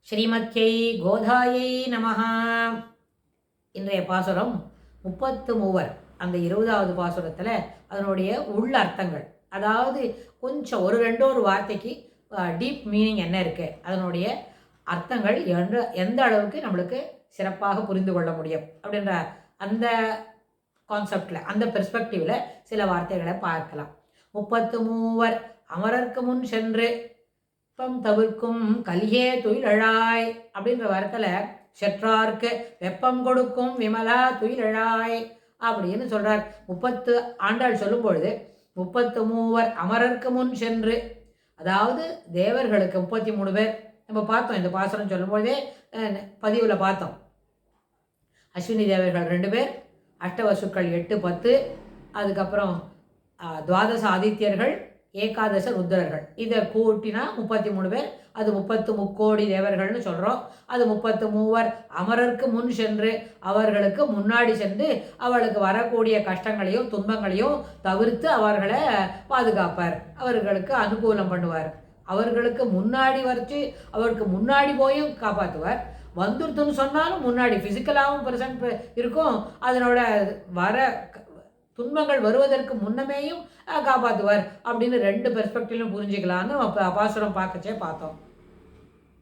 ஸ்ரீமத்யை கோதாயை நமஹ. இன்றைய பாசுரம் 33. அந்த 20வது பாசுரத்தில் அதனுடைய உள்ள அர்த்தங்கள், அதாவது கொஞ்சம் ஒரு வார்த்தைக்கு டீப் மீனிங் என்ன இருக்குது, அதனுடைய அர்த்தங்கள் எந்த அளவுக்கு நம்மளுக்கு சிறப்பாக புரிந்து கொள்ள முடியும் அப்படின்ற அந்த கான்செப்டில், அந்த பெர்ஸ்பெக்டிவில் சில வார்த்தைகளை பார்க்கலாம். 33 அமரர்க்கு முன் சென்று வெப்பம் தவிர்க்கும் கலியே துயிலழாய் அப்படின்ற வாரத்தில் செற்றார்க்கு வெப்பம் கொடுக்கும் விமலா துயிலழாய் அப்படின்னு சொல்கிறார். 30 ஆண்டாள் சொல்லும் பொழுது 33 அமரர்க்கு முன் சென்று, அதாவது தேவர்களுக்கு 33 பேர் நம்ம பார்த்தோம். இந்த பாசுரம் சொல்லும்பொழுதே பதிவில் பார்த்தோம். அஸ்வினி தேவர்கள் 2 பேர், அஷ்டவசுக்கள் 8, 10, அதுக்கப்புறம் துவாதச ஆதித்யர்கள், ஏகாதச ருத்ரர்கள், இதை கூட்டினா 33 பேர். அது 33 கோடி தேவர்கள்னு சொல்கிறோம். அது 33 அமரருக்கு முன் சென்று, அவர்களுக்கு முன்னாடி சென்று அவளுக்கு வரக்கூடிய கஷ்டங்களையும் துன்பங்களையும் தவிர்த்து அவர்களை பாதுகாப்பார், அவர்களுக்கு அனுகூலம் பண்ணுவார். அவர்களுக்கு முன்னாடி வரைச்சி அவருக்கு முன்னாடி போயும் காப்பாற்றுவார். வந்துருத்துன்னு சொன்னாலும் முன்னாடி ஃபிசிக்கலாகவும் பர்சன்ட் இருக்கும், அதனோட வர துன்பங்கள் வருவதற்கு முன்னமேயும் காப்பாற்றுவார் அப்படின்னு 2 பெர்ஸ்பெக்டிவ்லையும் புரிஞ்சுக்கலான்னு பாசுரம் பார்க்கச்சே பார்த்தோம்.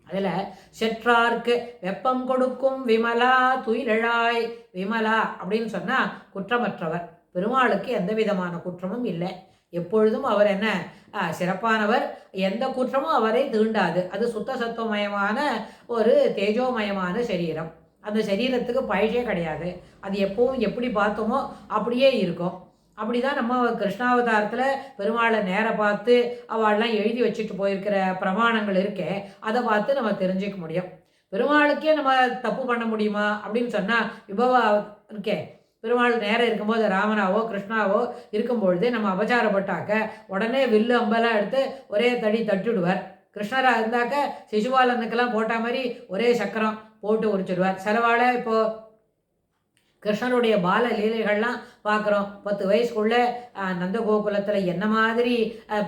அதில் செற்றார்க்கு வெப்பம் கொடுக்கும் விமலா துயிலழாய். விமலா அப்படின்னு சொன்னால் குற்றமற்றவர். பெருமாளுக்கு எந்த விதமான குற்றமும் இல்லை. எப்பொழுதும் அவர் என்ன சிறப்பானவர், எந்த குற்றமும் அவரை தீண்டாது. அது சுத்த சத்துவமயமான ஒரு தேஜோமயமான சரீரம். அந்த சரீரத்துக்கு பழசே கிடையாது. அது எப்பவும் எப்படி பார்த்தோமோ அப்படியே இருக்கும். அப்படி தான் நம்ம கிருஷ்ணாவதாரத்தில் பெருமாளை நேர பார்த்து அவள்லாம் எழுதி வச்சுட்டு போயிருக்கிற பிரமாணங்கள் இருக்கே, அதை பார்த்து நம்ம தெரிஞ்சிக்க முடியும். பெருமாளுக்கே நம்ம தப்பு பண்ண முடியுமா அப்படின்னு சொன்னால், விபவா இருக்கே, பெருமாள் நேரம் இருக்கும்போது ராமனாவோ கிருஷ்ணாவோ இருக்கும்பொழுது நம்ம அபச்சாரப்பட்டாக்க உடனே வில்லு அம்பெல்லாம் எடுத்து ஒரே தடி தட்டிடுவார். கிருஷ்ணராக இருந்தாக்க சிசுபாலனுக்கெல்லாம் போட்ட மாதிரி ஒரே சக்கரம் போட்டு உரிச்சிடுவார். செலவாழ இப்போது கிருஷ்ணனுடைய பால லீலைகள்லாம் பார்க்குறோம். 10 வயசுக்குள்ளே நந்தகோகுலத்தில் என்ன மாதிரி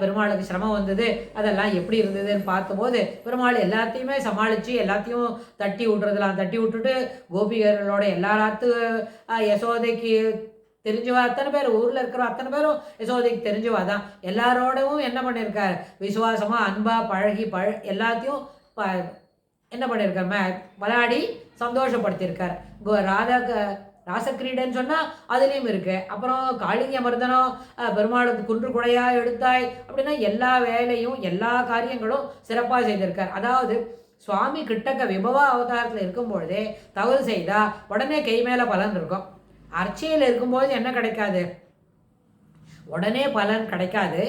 பெருமாளுக்கு சிரமம் வந்தது, அதெல்லாம் எப்படி இருந்ததுன்னு பார்த்தபோது பெருமாள் எல்லாத்தையுமே சமாளித்து எல்லாத்தையும் தட்டி விட்டுறதுலாம் தட்டி விட்டுட்டு கோபிகர்களோட எல்லாராத்து யசோதைக்கு தெரிஞ்சவா அத்தனை பேர், ஊரில் இருக்கிற அத்தனை பேரும் யசோதைக்கு தெரிஞ்சவா தான். எல்லாரோடவும் என்ன பண்ணியிருக்கார், விசுவாசமாக அன்பாக பழகி எல்லாத்தையும் என்ன பண்ணியிருக்கார், விளையாடி சந்தோஷப்படுத்தியிருக்கார். ராசக்கிரீடன்னு சொன்னால் அதுலேயும் இருக்குது. அப்புறம் காளிங்க மர்தனம், பெருமாளுக்கு குன்று குடையாக எடுத்தாய் அப்படின்னா எல்லா வேலையும் எல்லா காரியங்களும் சிறப்பாக செய்திருக்கார். அதாவது சுவாமி கிட்டக்க விபவ அவதாரத்தில் இருக்கும்பொழுதே தவறு செய்தால் உடனே கை மேலே பலன் இருக்கும். அர்ச்சையில் இருக்கும்போது என்ன கிடைக்காது, உடனே பலன் கிடைக்காது.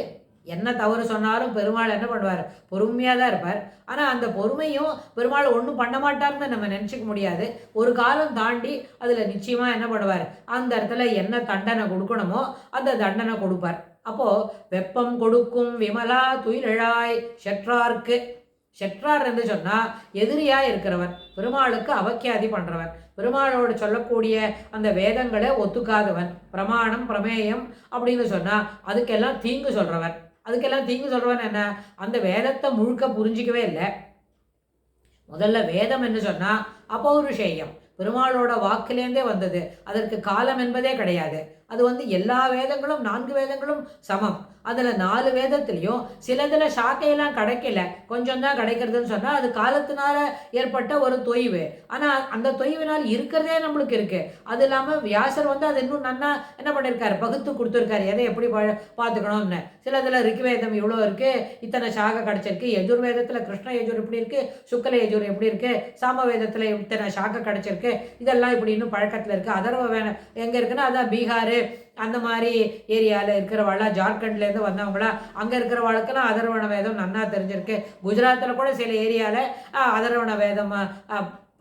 என்ன தவறு சொன்னாலும் பெருமாள் என்ன பண்ணுவார், பொறுமையாக தான் இருப்பார். ஆனால் அந்த பொறுமையும் பெருமாள் ஒன்றும் பண்ண மாட்டார்னு நம்ம நினச்சிக்க முடியாது. ஒரு காலம் தாண்டி அதில் நிச்சயமாக என்ன பண்ணுவார், அந்த இடத்துல என்ன தண்டனை கொடுக்கணுமோ அந்த தண்டனை கொடுப்பார். அப்போது வெப்பம் கொடுக்கும் விமலா துயிலழாய் செற்றார்க்கு. செற்றார் என்று சொன்னால் எதிரியாக இருக்கிறவர், பெருமாளுக்கு அவக்கியாதி பண்ணுறவர், பெருமாளோடு சொல்லக்கூடிய அந்த வேதங்களை ஒத்துக்காதவன், பிரமாணம் பிரமேயம் அப்படின்னு சொன்னால் அதுக்கெல்லாம் தீங்கு சொல்கிறவர். அதுக்கெல்லாம் தீங்கு சொல்கிறவன் என்ன, அந்த வேதத்தை முழுக்க புரிஞ்சிக்கவே இல்லை. முதல்ல வேதம் என்று சொன்னால் அபௌருஷேயம், பெருமாளோட வாக்கிலேருந்தே வந்தது. அதற்கு காலம் என்பதே கிடையாது. அது எல்லா வேதங்களும் 4 வேதங்களும் சமம். அதில் 4 வேதத்துலேயும் சிலதில் சாக்கையெல்லாம் கிடைக்கல, கொஞ்சம் தான் கிடைக்கிறதுன்னு சொன்னால் அது காலத்தினால ஏற்பட்ட ஒரு தொய்வு. ஆனால் அந்த தொய்வினால் இருக்கிறதே நம்மளுக்கு இருக்குது. அது இல்லாமல் வியாசர் அது இன்னும் நன்னா என்ன பண்ணியிருக்காரு, பகுத்து கொடுத்துருக்காரு, எதை எப்படி பார்த்துக்கணும்னு. சிலதில் ரிக்வேதம் இவ்வளோ இருக்குது, இத்தனை சாகை கிடச்சிருக்கு. யஜுர்வேதத்தில் கிருஷ்ண யஜுர் எப்படி இருக்குது, சுக்ல யஜுர் எப்படி இருக்குது, சாமவேதத்தில் இத்தனை சாகை கிடச்சிருக்கு, இதெல்லாம் இப்படி இன்னும் பழக்கத்தில் இருக்குது. அதர்வ வேணும் எங்கே இருக்குன்னா அதான் பீகார் அந்த மாதிரி ஏரியாவில் இருக்கிறவாளா, ஜார்க்கண்ட்லேருந்து வந்தவங்களா, அங்கே இருக்கிறவாளுக்கெல்லாம் அதர்வண வேதம் நன்னா தெரிஞ்சிருக்கு. குஜராத்தில் கூட சில ஏரியாவில் அதர்வண வேதம்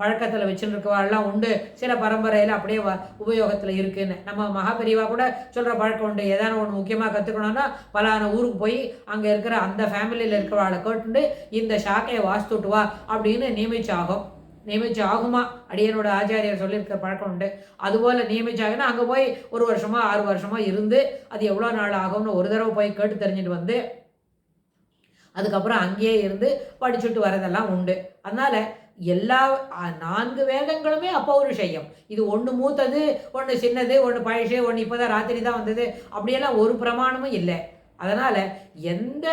பழக்கத்தில் வச்சுருக்கவாள்லாம் உண்டு. சில பரம்பரையில் அப்படியே உபயோகத்தில் இருக்குதுன்னு நம்ம மகாபெரிவா கூட சொல்கிற பழக்கம் உண்டு. ஏதான ஒன்று முக்கியமாக கற்றுக்கணுன்னா பலான ஊருக்கு போய் அங்கே இருக்கிற அந்த ஃபேமிலியில் இருக்கிறவாளை கேட்டுண்டு இந்த ஷாக்கையை வாஸ்துட்டு வா அப்படின்னு நியமிச்சு ஆகுமா. அடியனோட ஆச்சாரியர் சொல்லியிருக்கிற பழக்கம் உண்டு. அதுபோல் நியமிச்சாங்கன்னா அங்கே போய் 1 வருஷமோ 6 வருஷமோ இருந்து அது எவ்வளோ நாள் ஆகும்னு ஒரு தடவை போய் கேட்டு தெரிஞ்சுட்டு அதுக்கப்புறம் அங்கேயே இருந்து படிச்சுட்டு வரதெல்லாம் உண்டு. அதனால் எல்லா 4 வேதங்களுமே அப்பௌருஷயம். இது ஒன்று மூத்தது, ஒன்று சின்னது, ஒன்று பழசு, ஒன்று இப்போ தான் ராத்திரி தான் வந்தது, அப்படியெல்லாம் ஒரு பிரமாணமும் இல்லை. அதனால் எந்த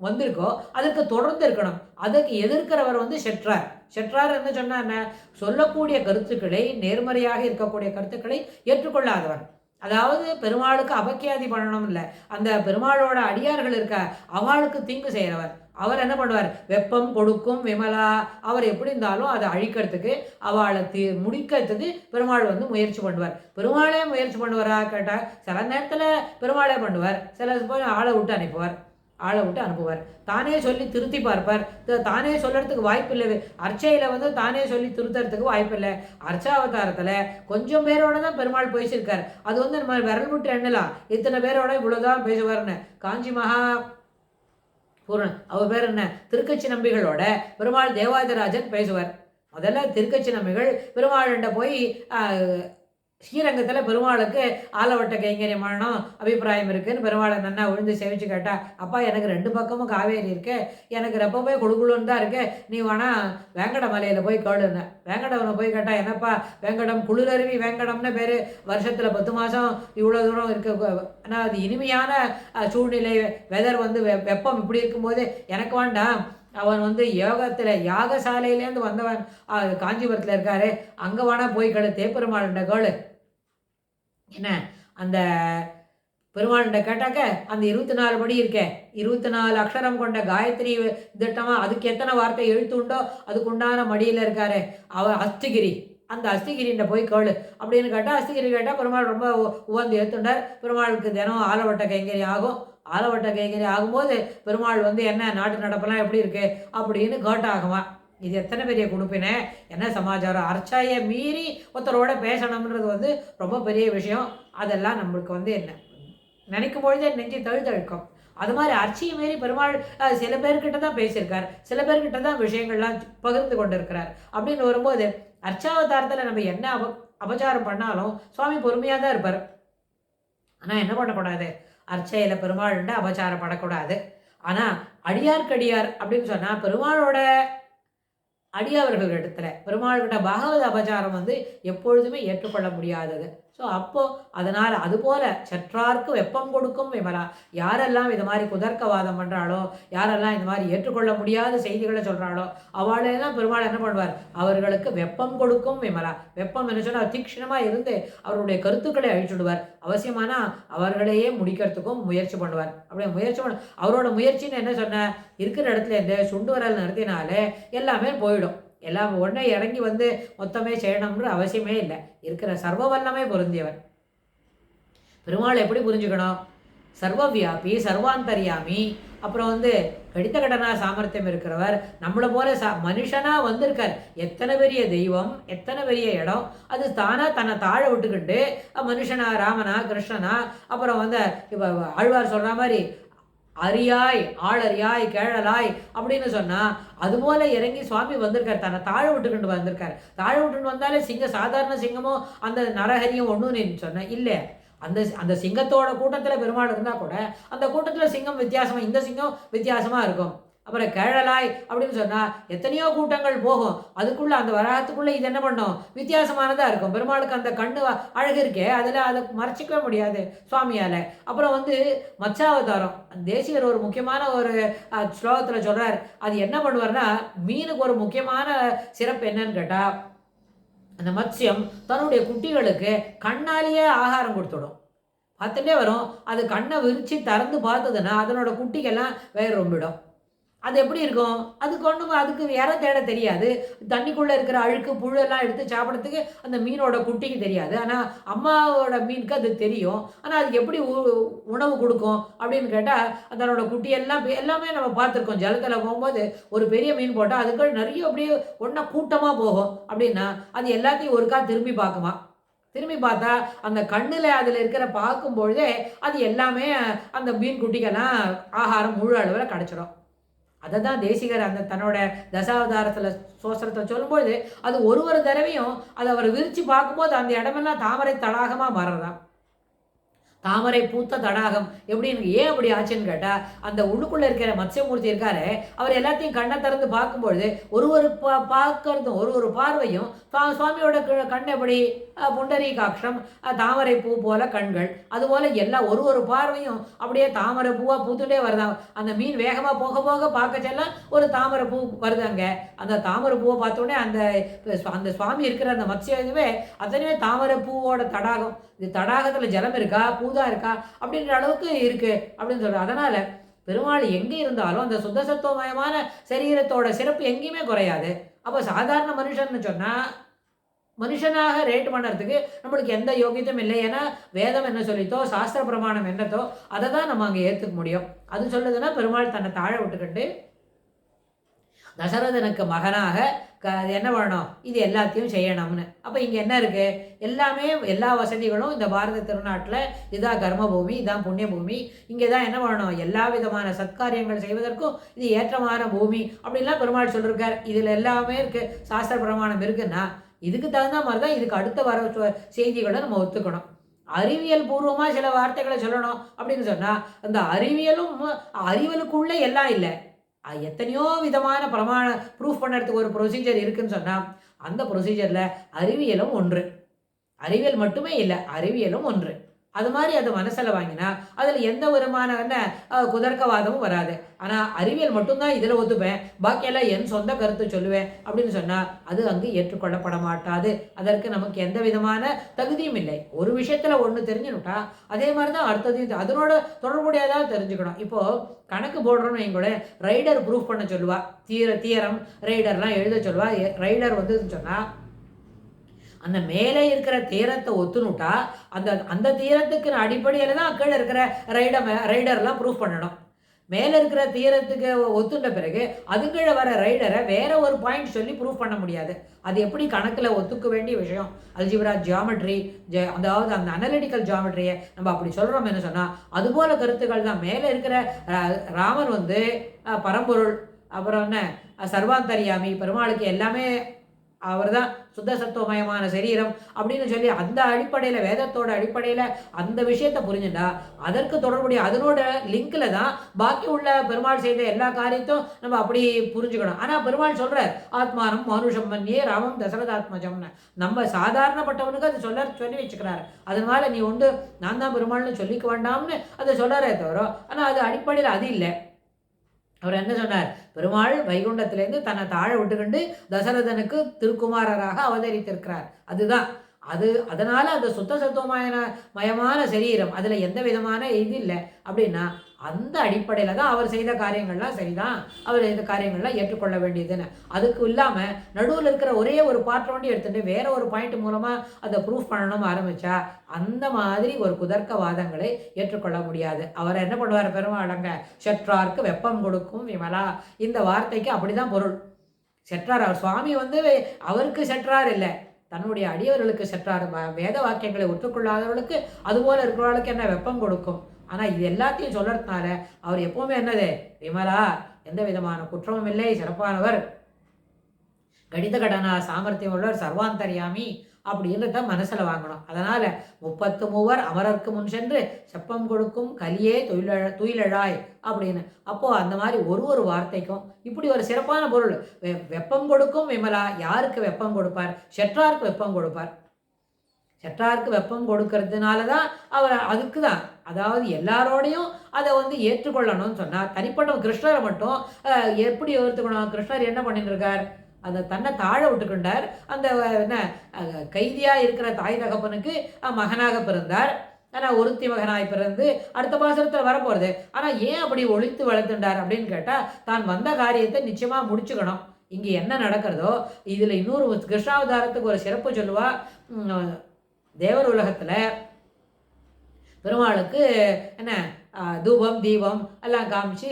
வந்திருக்கோ அதுக்கு தொடர்ந்து இருக்கணும். அதுக்கு எதிர்க்கிறவர் செற்றார். செற்றார் என்ன சொன்னார், என்ன சொல்லக்கூடிய கருத்துக்களை, நேர்மறையாக இருக்கக்கூடிய கருத்துக்களை ஏற்றுக்கொள்ளாதவர். அதாவது பெருமாளுக்கு அபக்கியாதி பண்ணணும் இல்லை, அந்த பெருமாளோட அடியார்கள் இருக்க அவளுக்கு தீங்கு செய்கிறவர். அவர் என்ன பண்ணுவார், வெப்பம் கொடுக்கும் விமலா, அவர் எப்படி இருந்தாலும் அதை அழிக்கிறதுக்கு, அவளை முடிக்கிறதுக்கு பெருமாள் முயற்சி பண்ணுவார். பெருமாளே முயற்சி பண்ணுவாரா கேட்டால் சில நேரத்தில் பெருமாளே பண்ணுவார், சில ஆளை விட்டு அனுப்புவார். தானே சொல்லி திருத்தி பார்ப்பார். தானே சொல்கிறதுக்கு வாய்ப்பு இல்லை. அர்ச்சையில் தானே சொல்லி திருத்துறதுக்கு வாய்ப்பு இல்லை. அர்ச்சாவதாரத்தில் கொஞ்சம் பேரோட தான் பெருமாள் பேசியிருக்கார். அது நம்ம விரல் விட்டு எண்ணலாம், இத்தனை பேரோட இவ்வளோதான் பேசுவார்னு. காஞ்சி மகா பூரண அவர் பேர் என்ன, திருக்கச்சி நம்பிகளோட பெருமாள் தேவாதிராஜன் பேசுவார். முதல்ல திருக்கச்சி நம்பிகள் பெருமாள்கிட்ட போய் ஸ்ரீரங்கத்தில் பெருமாளுக்கு ஆலவட்ட கைங்கரியம் பண்ணணும் அபிப்பிராயம் இருக்குதுன்னு பெருமாளை நன்னா விழுந்து சேவிச்சு கேட்டா, அப்பா எனக்கு 2 பக்கமும் காவேரி இருக்கு, எனக்கு ரொம்பவே கொடுக்குழுன்னு தான் இருக்கு, நீ வேணா வேங்கட மலையில் போய் கேளுன்னு. வேங்கடவனை போய் கேட்டா, என்னப்பா வேங்கடம், குளிரருவி வேங்கடம்னு பேர், வருஷத்தில் 10 மாதம் இவ்வளோ தூரம் இருக்கு, ஆனால் அது இனிமையான சூழ்நிலை, வெதர் வெப்பம் இப்படி இருக்கும்போது எனக்கு வேண்டாம். அவன் யோகத்தில் யாகசாலையிலேருந்து வந்தவன், காஞ்சிபுரத்தில் இருக்காரு, அங்கே வேணா போய் கேளு, தேப்பெருமாள்கிட்ட கேளு. என்ன அந்த பெருமாள்கிட்ட கேட்டாக்க அந்த 24 படி இருக்கே, 24 அக்ஷரம் கொண்ட காயத்ரி திட்டமா, அதுக்கு எத்தனை வார்த்தை எழுத்து உண்டோ அதுக்குண்டான மடியில் இருக்காரு அவர் அஸ்திகிரி. அந்த அஸ்திகிரின்ற போய் கேளு அப்படின்னு கேட்டால், அஸ்திகிரி கேட்டால் பெருமாள் ரொம்ப உவந்து ஏற்றுண்டார். பெருமாளுக்கு தினம் ஆலவட்ட கைங்கறி ஆகும். ஆலவட்ட கைங்கறி ஆகும்போது பெருமாள் என்ன நாட்டு நடப்பெல்லாம் எப்படி இருக்கு அப்படின்னு கேட்டாகுமா. இது எத்தனை பெரிய கொடுப்பினே, என்ன சமாச்சாரம். அர்ச்சாயை மீறி ஒருத்தரோட பேசணும்ன்றது ரொம்ப பெரிய விஷயம். அதெல்லாம் நம்மளுக்கு என்ன நினைக்கும் பொழுதே நெஞ்சு தழுத்தழுக்கும். அது மாதிரி அர்ச்சையை மீறி பெருமாள் சில பேர்கிட்ட தான் பேசியிருக்கார், சில பேர்கிட்ட தான் விஷயங்கள்லாம் பகிர்ந்து கொண்டிருக்கிறார். அப்படின்னு வரும்போது அர்ச்சாவதாரத்தில் நம்ம என்ன அபச்சாரம் பண்ணாலும் சுவாமி பொறுமையாக தான் இருப்பார். ஆனால் என்ன பண்ணக்கூடாது, அர்ச்சையில் பெருமாள்கிட்ட அபச்சாரப்படக்கூடாது. ஆனால் அடியார்க்கடியார் அப்படின்னு சொன்னால் பெருமாளோட அடியவர்கள் இடத்துல பெருமாள்கிட்ட பாகவத அபச்சாரம் எப்பொழுதுமே ஏற்றுக்கொள்ள முடியாதது. ஸோ அப்போது அதனால் அதுபோல் சற்றார்க்கு வெப்பம் கொடுக்கும் விமலா, யாரெல்லாம் இது மாதிரி குதர்க்கவாதம் பண்ணுறாளோ, யாரெல்லாம் இது மாதிரி ஏற்றுக்கொள்ள முடியாத செய்திகளை சொல்கிறாளோ அவளெல்லாம் பெருமாள் என்ன பண்ணுவார், அவர்களுக்கு வெப்பம் கொடுக்கும் விமலா. வெப்பம் என்ன சொன்னால் தீக்ஷணமாக இருந்து அவருடைய கருத்துக்களை அழிச்சுடுவார். அவசியமானால் அவர்களையே முடிக்கிறதுக்கும் முயற்சி பண்ணுவார். அப்படியே முயற்சி அவரோட முயற்சின்னு என்ன சொன்ன, இருக்கிற இடத்துல இந்த சுண்டு வரல் நடத்தினாலே எல்லாமே போயிடும். எல்லாம் உடனே இறங்கி மொத்தமே செய்யணும்ன்ற அவசியமே இல்லை. இருக்கிற சர்வ வல்லமே பொருந்தியவர். பெருமாள் எப்படி புரிஞ்சுக்கணும், சர்வவியாபி சர்வாந்தரியாமி, அப்புறம் கடித்த கடனா சாமர்த்தியம் இருக்கிறவர், நம்மளை போல மனுஷனாக வந்திருக்கார். எத்தனை பெரிய தெய்வம், எத்தனை பெரிய இடம், அது தானாக தன்னை தாழ விட்டுக்கிட்டு மனுஷனா, ராமனா, கிருஷ்ணனா, அப்புறம் இப்போ ஆழ்வார் சொல்கிற மாதிரி அரியாய் ஆளறியாய் கேழலாய் அப்படின்னு சொன்னால் அதுபோல் இறங்கி சுவாமி வந்திருக்கார், தன்னை தாழ விட்டுக்கிட்டு வந்திருக்கார். தாழ விட்டுன்னு வந்தாலே சாதாரண சிங்கமோ அந்த நரஹரியும் ஒன்றுன்னு சொன்னேன் இல்லை. அந்த சிங்கத்தோட கூட்டத்தில் பெருமாள் இருந்தால் கூட அந்த கூட்டத்தில் சிங்கம் வித்தியாசமாக, இந்த சிங்கம் வித்தியாசமாக இருக்கும். அப்புறம் கேழலாய் அப்படின்னு சொன்னால் எத்தனையோ கூட்டங்கள் போகும், அதுக்குள்ளே அந்த வராகத்துக்குள்ளே இது என்ன பண்ணும், வித்தியாசமானதாக இருக்கும். பெருமாளுக்கு அந்த கண்ணு அழகு இருக்கே, அதில் அதை மறைச்சிக்கவே முடியாது சுவாமியால். அப்புறம் மத்ஸ்யாவதாரம் தேசிகர் ஒரு முக்கியமான ஒரு ஸ்லோகத்தில் சொல்கிறார். அது என்ன பண்ணுவார்னா, மீனுக்கு ஒரு முக்கியமான சிறப்பு என்னன்னு கேட்டால், அந்த மத்ஸ்யம் தன்னுடைய குட்டிகளுக்கு கண்ணாலேயே ஆகாரம் கொடுத்துடும். பார்த்துட்டே வரும், அது கண்ணை விரித்து திறந்து பார்த்ததுன்னா அதனோட குட்டிக்கெல்லாம் வயிறு ரொம்பிடும். அது எப்படி இருக்கும், அதுக்கு வேற தேட தெரியாது. தண்ணிக்குள்ளே இருக்கிற அழுக்கு புழுலாம் எடுத்து சாப்பிட்றதுக்கு அந்த மீனோட குட்டிக்கு தெரியாது. ஆனால் அம்மாவோட மீனுக்கு அது தெரியும். ஆனால் அதுக்கு எப்படி உணவு கொடுக்கும் அப்படின்னு கேட்டால், அதனோட குட்டியெல்லாம் எல்லாமே நம்ம பார்த்துருக்கோம். ஜலத்தில் போகும்போது ஒரு பெரிய மீன் போட்டால் அதுக்கு நிறைய அப்படியே ஒன்றா கூட்டமாக போகும். அப்படின்னா அது எல்லாத்தையும் ஒருக்கா திரும்பி பார்க்குமா. திரும்பி பார்த்தா அந்த கண்ணில் அதில் இருக்கிற பார்க்கும்பொழுதே அது எல்லாமே அந்த மீன் குட்டிக்கெல்லாம் ஆகாரம் முழு அளவில் கிடச்சிடும். அதை தான் தேசிகர் அந்த தன்னோட தசாவதாரத்தில் சோசரத்தை சொல்லும்போது அது ஒரு தடவையும் அதை அவர் விரித்து பார்க்கும்போது அந்த இடமெல்லாம் தாமரை தடாகமாக மாறுறதாம். தாமரை பூத்த தடாகம் எப்படின்னு ஏன் அப்படி ஆச்சுன்னு கேட்டால், அந்த உள்ளுக்குள்ளே இருக்கிற மத்ஸ்யமூர்த்தி இருக்காரு, அவர் எல்லாத்தையும் கண்ணை திறந்து பார்க்கும்பொழுது ஒரு ஒரு பார்க்கறதும் ஒரு ஒரு பார்வையும் சுவாமியோட கண் எப்படி புண்டரீகாட்சம், தாமரை பூ போல கண்கள், அதுபோல் எல்லாம் ஒரு ஒரு பார்வையும் அப்படியே தாமரை பூவாக பூத்துட்டே வருதாம். அந்த மீன் வேகமாக போக போக பார்க்க செல்ல ஒரு தாமரை பூ வருதாங்க. அந்த தாமரை பூவை பார்த்தோடனே அந்த அந்த சுவாமி இருக்கிற அந்த மத்ஸ்யமே அத்தனையுமே தாமரை பூவோட தடாகம். இது தடாகத்தில் ஜலம் இருக்கா பூதா இருக்கா அப்படின்ற அளவுக்கு இருக்கு அப்படின்னு சொல்றாரு. அதனால பெருமாள் எங்கே இருந்தாலும் அந்த சுத்த சத்துவமயமான சரீரத்தோட சிறப்பு எங்கேயுமே குறையாது. அப்போ சாதாரண மனுஷன்னு சொன்னா மனுஷனாக ரேட் பண்ணுறதுக்கு நம்மளுக்கு எந்த யோகியத்தும் இல்லை. ஏன்னா வேதம் என்ன சொல்லித்தோ சாஸ்திர பிரமாணம் என்னத்தோ அதை தான் நம்ம அங்கே ஏற்றுக்க முடியும். அது சொல்லுதுன்னா பெருமாள் தன்னை தாழ விட்டுக்கிட்டு தசரதனுக்கு மகனாக என்ன பண்ணணும், இது எல்லாத்தையும் செய்யணும்னு. அப்போ இங்கே என்ன இருக்குது, எல்லாமே எல்லா வசதிகளும் இந்த பாரத திருநாட்டில் இதான் கர்மபூமி, இதான் புண்ணிய பூமி, இங்கே தான் என்ன பண்ணணும், எல்லா விதமான சத்காரியங்கள் செய்வதற்கும் இது ஏற்றமான பூமி அப்படின்லாம் பெருமாள் சொல்லியிருக்கார். இதில் எல்லாமே இருக்குது, சாஸ்திர பிரமாணம் இருக்குன்னா இதுக்கு தகுந்த மாதிரி தான் இதுக்கு அடுத்த வர செய்திகளை நம்ம ஒத்துக்கணும். அறிவியல் பூர்வமாக சில வார்த்தைகளை சொல்லணும் அப்படின்னு சொன்னால் அந்த அறிவியலுக்குள்ளே எல்லாம் இல்லை. எத்தனையோ விதமான ப்ரூஃப் பண்ணுறதுக்கு ஒரு ப்ரொசீஜர் இருக்குன்னு சொன்னால் அந்த ப்ரொசீஜரில் அறிவியலும் ஒன்று. அறிவியல் மட்டுமே இல்லை, அறிவியலும் ஒன்று. அது மாதிரி அது மனசில் வாங்கினா அதில் எந்த விதமான என்ன குதர்க்கவாதமும் வராது. ஆனால் அறிவியல் மட்டும்தான் இதில் ஒத்துப்பேன், பாக்கியெல்லாம் என் சொந்த கருத்து சொல்லுவேன் அப்படின்னு சொன்னால் அது அங்கு ஏற்றுக்கொள்ளப்பட மாட்டாது. அதற்கு நமக்கு எந்த விதமான தகுதியும் இல்லை. ஒரு விஷயத்தில் ஒன்று தெரிஞ்சுனுட்டா அதே மாதிரி தான் அடுத்ததையும் அதனோட தொடர்புடையதாக தெரிஞ்சுக்கணும். இப்போது கணக்கு போடுறோன்னு எங்கூட ரைடர் ப்ரூஃப் பண்ண சொல்லுவா, தியரம் ரைடர்லாம் எழுத சொல்லுவா. ரைடர் வந்துன்னு சொன்னால் அந்த மேலே இருக்கிற தீரத்தை ஒத்துனுட்டா அந்த தீரத்துக்கு அடிப்படையில் தான் கீழே இருக்கிற ரைடர்லாம் ப்ரூஃப் பண்ணணும். மேலே இருக்கிற தீரத்துக்கு ஒத்துட்ட பிறகு அது கீழே வர ரைடரை வேற ஒரு பாயிண்ட் சொல்லி ப்ரூஃப் பண்ண முடியாது. அது எப்படி கணக்கில் ஒத்துக்க வேண்டிய விஷயம். அல்ஜிப்ரா ஜியாமெட்ரி, அதாவது அந்த அனலிட்டிக்கல் ஜியாமெட்ரியை நம்ம அப்படி சொல்கிறோம் என்ன சொன்னால் அதுபோல கருத்துக்கள் தான். மேலே இருக்கிற ராமன் பரம்பொருள், அப்புறம் என்ன சர்வாந்தரியாமி, பெருமாளுக்கு எல்லாமே அவர் தான் சுத்த சத்துவமயமான சரீரம் அப்படின்னு சொல்லி அந்த அடிப்படையில் வேதத்தோட அடிப்படையில் அந்த விஷயத்தை புரிஞ்சுட்டா அதற்கு தொடர்புடைய அதனோட லிங்கில் தான் பாக்கி உள்ள பெருமாள் செய்த எல்லா காரியத்தையும் நம்ம அப்படி புரிஞ்சுக்கணும். ஆனால் பெருமாள் சொல்கிறார் ஆத்மானம் மனுஷம் மன்னியே ராமம் தசரதாத்மஜம்னு. நம்ம சாதாரணப்பட்டவனுக்கு அது சொல்லி வச்சுக்கிறாரு. அதனால நீ நான் தான் பெருமாள்னு சொல்லிக்க வேண்டாம்னு அதை சொல்கிறாரே தவிர ஆனால் அது அடிப்படையில் அது இல்லை. அவர் என்ன சொன்னார், பெருமாள் வைகுண்டத்திலேருந்து தன்னை தாழ விட்டுக்கொண்டு தசரதனுக்கு திருக்குமாரராக அவதரித்திருக்கிறார். அதுதான் அதனால அந்த சுத்த சத்துவமயமான சரீரம் அதில் எந்த விதமான இது இல்லை அப்படின்னா அந்த அடிப்படையில் தான் அவர் செய்த காரியங்கள்லாம் சரிதான், அவர் செய்த காரியங்கள்லாம் ஏற்றுக்கொள்ள வேண்டியதுன்னு. அதுக்கு இல்லாமல் நடுவில் இருக்கிற ஒரே ஒரு பாட்டை வண்டி எடுத்துகிட்டு வேற ஒரு பாயிண்ட் மூலமாக அதை ப்ரூஃப் பண்ணணும் ஆரம்பித்தா அந்த மாதிரி ஒரு குதர்க்கவாதங்களை ஏற்றுக்கொள்ள முடியாது. அவர் என்ன பண்ணுவார் பெருமாளங்க, செற்றார்க்கு வெப்பம் கொடுக்கும் விமலா, இந்த வார்த்தைக்கு அப்படி தான் பொருள். செற்றார் அவர் சுவாமி அவருக்கு செற்றார் இல்லை, தன்னுடைய அடியவர்களுக்கு செற்றார். வேத வாக்கியங்களை ஒத்துக்கொள்ளாதவர்களுக்கு அதுபோல் இருக்கிறவர்களுக்கு என்ன வெப்பம் கொடுக்கும். ஆனால் இது எல்லாத்தையும் சொல்கிறதுனால அவர் எப்போவுமே என்னது, விமலா, எந்த விதமான குற்றமும் இல்லை, சிறப்பானவர், கடித கடனா சாமர்த்தியம் உள்ளவர், சர்வாந்தரியாமி அப்படின்றத மனசில் வாங்கணும். அதனால் 33 அமரருக்கு முன் சென்று செப்பம் கொடுக்கும் கலியே துயிலழாய் அப்படின்னு. அப்போது அந்த மாதிரி ஒரு வார்த்தைக்கும் இப்படி ஒரு சிறப்பான பொருள். வெப்பம் கொடுக்கும் விமலா, யாருக்கு வெப்பம் கொடுப்பார், செற்றாருக்கு வெப்பம் கொடுப்பார். செற்றாருக்கு வெப்பம் கொடுக்கறதுனால தான் அவர் அதுக்கு தான், அதாவது எல்லாரோடையும் அதை ஏற்றுக்கொள்ளணும்னு சொன்னார். தனிப்பட்ட கிருஷ்ணரை மட்டும் எப்படி ஏற்றுக்கணும், கிருஷ்ணர் என்ன பண்ணிட்டு இருக்கார், அதை தன்னை தாழ விட்டுக்கொண்டார். அந்த என்ன கைதியாக இருக்கிற தாய் தகப்பனுக்கு மகனாக பிறந்தார். ஆனால் ஒருத்தி மகனாய் பிறந்து அடுத்த பாசனத்தில் வரப்போகிறது. ஆனால் ஏன் அப்படி ஒழித்து வளர்த்துண்டார் அப்படின்னு கேட்டால் தான் வந்த காரியத்தை நிச்சயமாக முடிச்சுக்கணும். இங்கே என்ன நடக்கிறதோ இதில் இன்னொரு கிருஷ்ணாவதாரத்துக்கு ஒரு சிறப்பு சொல்லுவா. தேவர் உலகத்தில் பெருமாளுக்கு என்ன தூபம் தீபம் எல்லாம் காமிச்சு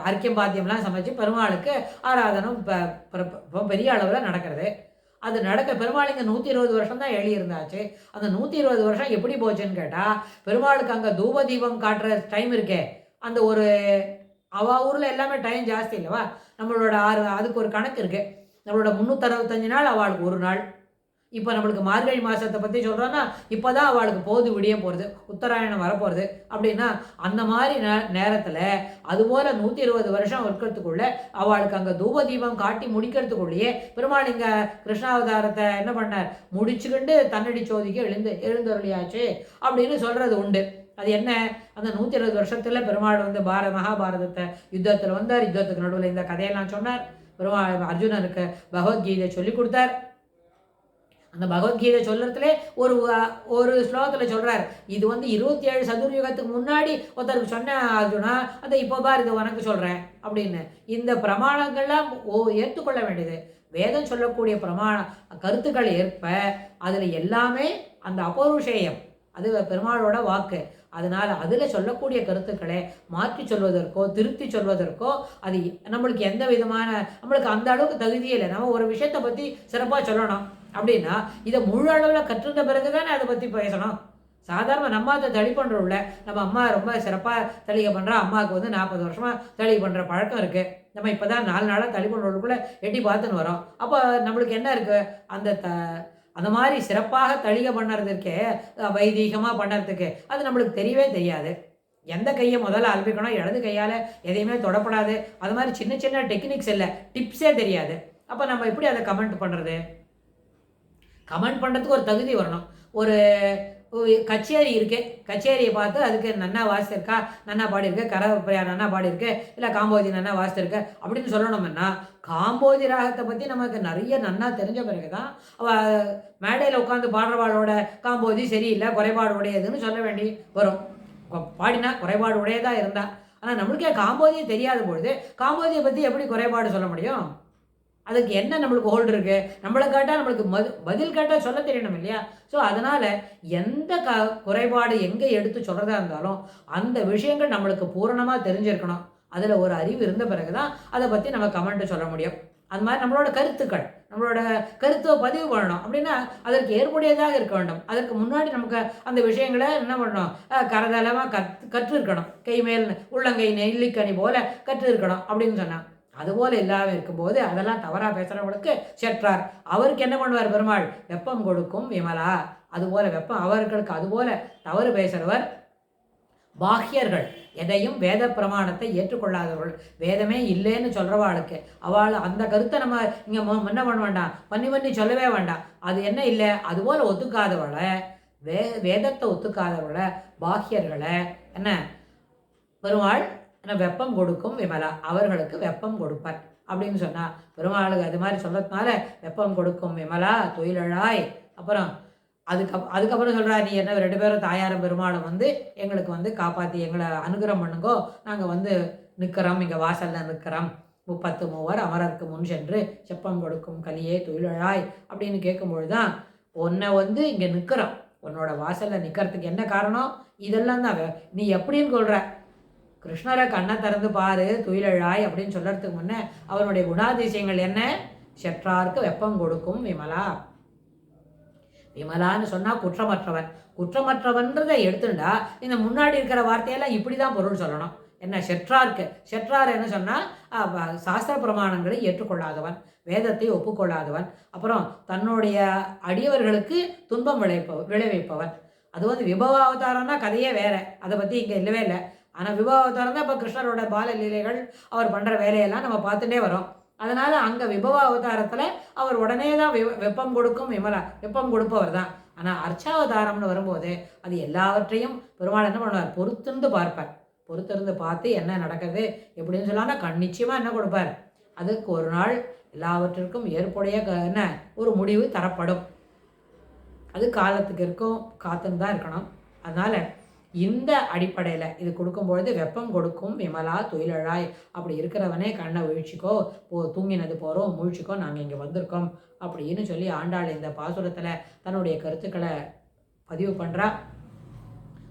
அர்க்கியம் பாத்தியம்லாம் சமைச்சு பெருமாளுக்கு ஆராதனம் பெரிய அளவில் நடக்கிறது. அது நடக்க பெருமாள் இங்கே 120 வருஷம் தான் எழுதியிருந்தாச்சு. அந்த 120 வருஷம் எப்படி போச்சுன்னு கேட்டால் பெருமாளுக்கு அங்கே தூப தீபம் காட்டுற டைம் இருக்கே, அந்த ஒரு ஊரில் எல்லாமே டைம் ஜாஸ்தி இல்லைவா, நம்மளோட அதுக்கு ஒரு கணக்கு இருக்குது. நம்மளோட 365 நாள் அவளுக்கு ஒரு நாள், இப்போ நம்மளுக்கு மார்கழி மாதத்தை பற்றி சொல்கிறோன்னா இப்போ தான் அவளுக்கு போது விடிய போகிறது, உத்தராயணம் வரப்போகிறது அப்படின்னா அந்த மாதிரி நேரத்தில் அதுபோல் 120 வருஷம் இருக்கிறதுக்குள்ளே அவளுக்கு அங்கே தூப தீபம் காட்டி முடிக்கிறதுக்குள்ளேயே பெருமாள் இங்கே கிருஷ்ணாவதாரத்தை என்ன பண்ணார், முடிச்சுக்கிண்டு தன்னடி சோதிக்கு எழுந்தருளியாச்சு அப்படின்னு சொல்கிறது உண்டு. அது என்ன, அந்த 120 வருஷத்தில் பெருமாள் வந்து மகாபாரதத்தை யுத்தத்தில் வந்தார். யுத்தத்துக்கு நடுவில் இந்த கதையெல்லாம் சொன்னார். பெருமாள் அர்ஜுனனுக்கு பகவத்கீதை சொல்லி கொடுத்தார். அந்த பகவத்கீதை சொல்றதுலே ஒரு ஸ்லோகத்தில் சொல்கிறார், இது வந்து 27 சதுர்யுகத்துக்கு முன்னாடி ஒருத்தருக்கு சொன்ன அர்ஜுனா, அதை இப்போ பார் இதை உனக்கு சொல்கிறேன் அப்படின்னு. இந்த பிரமாணங்கள்லாம் ஏற்றுக்கொள்ள வேண்டியது. வேதம் சொல்லக்கூடிய கருத்துக்கள் ஏற்ப அதில் எல்லாமே அந்த அபௌருஷேயம், அது பெருமாளோட வாக்கு. அதனால் அதில் சொல்லக்கூடிய கருத்துக்களை மாற்றி சொல்வதற்கோ திருத்தி சொல்வதற்கோ அது நம்மளுக்கு எந்த விதமான நம்மளுக்கு அந்த அளவுக்கு தகுதியே இல்லை. நம்ம ஒரு விஷயத்தை பற்றி சிறப்பாக சொல்லணும் அப்படின்னா இதை முழு அளவில் கற்றுட்ட பிறகு தானே அதை பற்றி பேசணும். சாதாரண நம்ம அதை தளி பண்ணுறோம்ல, நம்ம அம்மா ரொம்ப சிறப்பாக தளிகை பண்ணுறா, அம்மாவுக்கு வந்து 40 வருஷமாக தளிகை பண்ணுற பழக்கம் இருக்குது. நம்ம இப்போ தான் 4 நாளாக தளி பண்ணுறவங்களுக்குள்ளே எட்டி பார்த்துன்னு வரோம். அப்போ நம்மளுக்கு என்ன இருக்குது, அந்த மாதிரி சிறப்பாக தளிகை பண்ணுறதுக்கே வைதீகமாக பண்ணுறதுக்கு அது நம்மளுக்கு தெரியவே தெரியாது. எந்த கையை முதல்ல ஆரம்பிக்கணும், இடது கையால் எதையுமே தொடப்படாது. அது மாதிரி சின்ன சின்ன டெக்னிக்ஸ் இல்லை, டிப்ஸே தெரியாது. அப்போ நம்ம எப்படி அதை கமெண்ட் பண்ணுறது? கமெண்ட் பண்ணுறதுக்கு ஒரு தகுதி வரணும். ஒரு கச்சேரி இருக்குது, கச்சேரியை பார்த்து அதுக்கு நன்னா வாசித்திருக்கா, நன்னா பாடியிருக்கு, கரப்பிரியா நன்னா பாடியிருக்கு, இல்லை காம்போதி நன்னா வாசித்திருக்கு அப்படின்னு சொல்லணும்னா காம்போதி ராகத்தை பற்றி நமக்கு நிறைய நன்னா தெரிஞ்ச பிறகு தான் அவள் மேடையில் உட்காந்து பாடுறவாளோட காம்போதி சரியில்லை, குறைபாடு உடையதுன்னு சொல்ல வேண்டி வரும். பாடினா குறைபாடு உடையதாக இருந்தா. ஆனால் நம்மளுக்கே காம்போதியை தெரியாத பொழுது காம்போதியை பற்றி எப்படி குறைபாடு சொல்ல முடியும்? அதுக்கு என்ன நம்மளுக்கு ஹோல்டு இருக்குது? நம்மளை கேட்டால் நம்மளுக்கு பதில் கேட்டால் சொல்ல தெரியணும் இல்லையா? ஸோ அதனால் எந்த குறைபாடு எங்கே எடுத்து சொல்கிறதா இருந்தாலும் அந்த விஷயங்கள் நம்மளுக்கு பூரணமாக தெரிஞ்சிருக்கணும். அதில் ஒரு அறிவு இருந்த பிறகு தான் அதை பற்றி நம்ம கமெண்ட்டு சொல்ல முடியும். அது மாதிரி நம்மளோட கருத்தை பதிவு பண்ணணும். அப்படின்னா அதற்கு ஏற்புடையதாக இருக்க வேண்டும். அதற்கு முன்னாடி நமக்கு அந்த விஷயங்களை என்ன பண்ணணும், கரதளமாக கற்று கை மேல் உள்ளங்கை நெல்லிக்கனி போல கற்று இருக்கணும் அப்படின்னு சொன்னான். அதுபோல் இல்லாமல் இருக்கும்போது அதெல்லாம் தவறாக பேசுகிறவங்களுக்கு செற்றார். அவருக்கு என்ன பண்ணுவார் பெருமாள், வெப்பம் கொடுக்கும் விமலா. அதுபோல் வெப்பம் அவர்களுக்கு அதுபோல் தவறு பேசுகிறவர் பாக்கியர்கள், எதையும் வேத பிரமாணத்தை ஏற்றுக்கொள்ளாதவர்கள், வேதமே இல்லைன்னு சொல்கிறவாளுக்கு அவள் அந்த கருத்தை நம்ம இங்கே என்ன பண்ண வேண்டாம், பண்ணி சொல்லவே வேண்டாம். அது என்ன இல்லை, அதுபோல் ஒத்துக்காதவளை, வேதத்தை ஒத்துக்காதவளை, பாக்கியர்களை என்ன பெருமாள் வெப்பம் கொடுக்கும் விமலா, அவர்களுக்கு வெப்பம் கொடுப்பார் அப்படின்னு சொன்னால் பெருமாளுக்கு அது மாதிரி சொல்கிறதுனால வெப்பம் கொடுக்கும் விமலா தொழிலாய். அப்புறம் அதுக்கப்புறம் சொல்கிறா, நீ என்ன 2 பேரும் தாயாரும் பெருமாளும் வந்து எங்களுக்கு வந்து காப்பாற்றி எங்களை அனுகிரகம் பண்ணுங்கோ, நாங்கள் வந்து நிற்கிறோம், இங்கே வாசலில் நிற்கிறோம், 33 அமரருக்கு முன் சென்று செப்பம் கொடுக்கும் கலியே தொழிலாய் அப்படின்னு கேட்கும்பொழுது தான் உன்னை வந்து இங்கே நிற்கிறோம், உன்னோட வாசலில் நிற்கிறதுக்கு என்ன காரணம், இதெல்லாம் தான் நீ எப்படின்னு சொல்கிற. கிருஷ்ணரை கண்ணை திறந்து பாரு துயிலழாய் அப்படின்னு சொல்கிறதுக்கு முன்னே அவனுடைய குணாதிசயங்கள் என்ன, செற்றாருக்கு வெப்பம் கொடுக்கும் விமலா. விமலான்னு சொன்னால் குற்றமற்றவன். குற்றமற்றவன்றதை எடுத்துட்டா இந்த முன்னாடி இருக்கிற வார்த்தையெல்லாம் இப்படி தான் பொருள் சொல்லணும். என்ன செற்றார் என்ன சொன்னால் சாஸ்திர பிரமாணங்களை ஏற்றுக்கொள்ளாதவன், வேதத்தை ஒப்புக்கொள்ளாதவன், அப்புறம் தன்னுடைய அடியவர்களுக்கு துன்பம் விளைவிப்பவன். அது வந்து விபவ அவதாரம்னா கதையே வேறு, அதை பற்றி இங்கே இல்லவே இல்லை. ஆனால் விபவாவதாரம் தான் இப்போ கிருஷ்ணரோட பால லீலைகள் அவர் பண்ணுற வேலையெல்லாம் நம்ம பார்த்துட்டே வரோம். அதனால் அங்கே விபவ அவதாரத்தில் அவர் உடனே தான் வெப்பம் கொடுக்கும் விமலா, வெப்பம் கொடுப்பவர் தான். ஆனால் அர்ச்சாவதாரம்னு வரும்போது அது எல்லாவற்றையும் பெருமாள் என்ன பண்ணுவார், பொறுத்திருந்து பார்த்து என்ன நடக்குது எப்படின்னு சொல்லாமல் நிச்சயமாக என்ன கொடுப்பார், அதுக்கு ஒரு நாள் எல்லாவற்றிற்கும் ஏற்புடைய என்ன ஒரு முடிவு தரப்படும். அது காலத்துக்கு இருக்கும், காத்துன்னு தான் இருக்கணும். அதனால் இந்த அடிப்படையில் இது கொடுக்கும்பொழுது வெப்பம் கொடுக்கும் விமலா துயிலழாய், அப்படி இருக்கிறவனே கண்ணை வீழ்ச்சிக்கோ, தூங்கினது போகிறோம் முழிச்சிக்கோ, நாங்கள் இங்கே வந்திருக்கோம் அப்படின்னு சொல்லி ஆண்டாள் இந்த பாசுரத்தில் தன்னுடைய கருத்துக்களை பதிவு பண்ணுறா.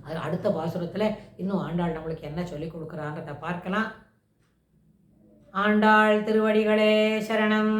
அது அடுத்த பாசுரத்தில் இன்னும் ஆண்டாள் நம்மளுக்கு என்ன சொல்லி கொடுக்குறான்றதை பார்க்கலாம். ஆண்டாள் திருவடிகளே சரணம்.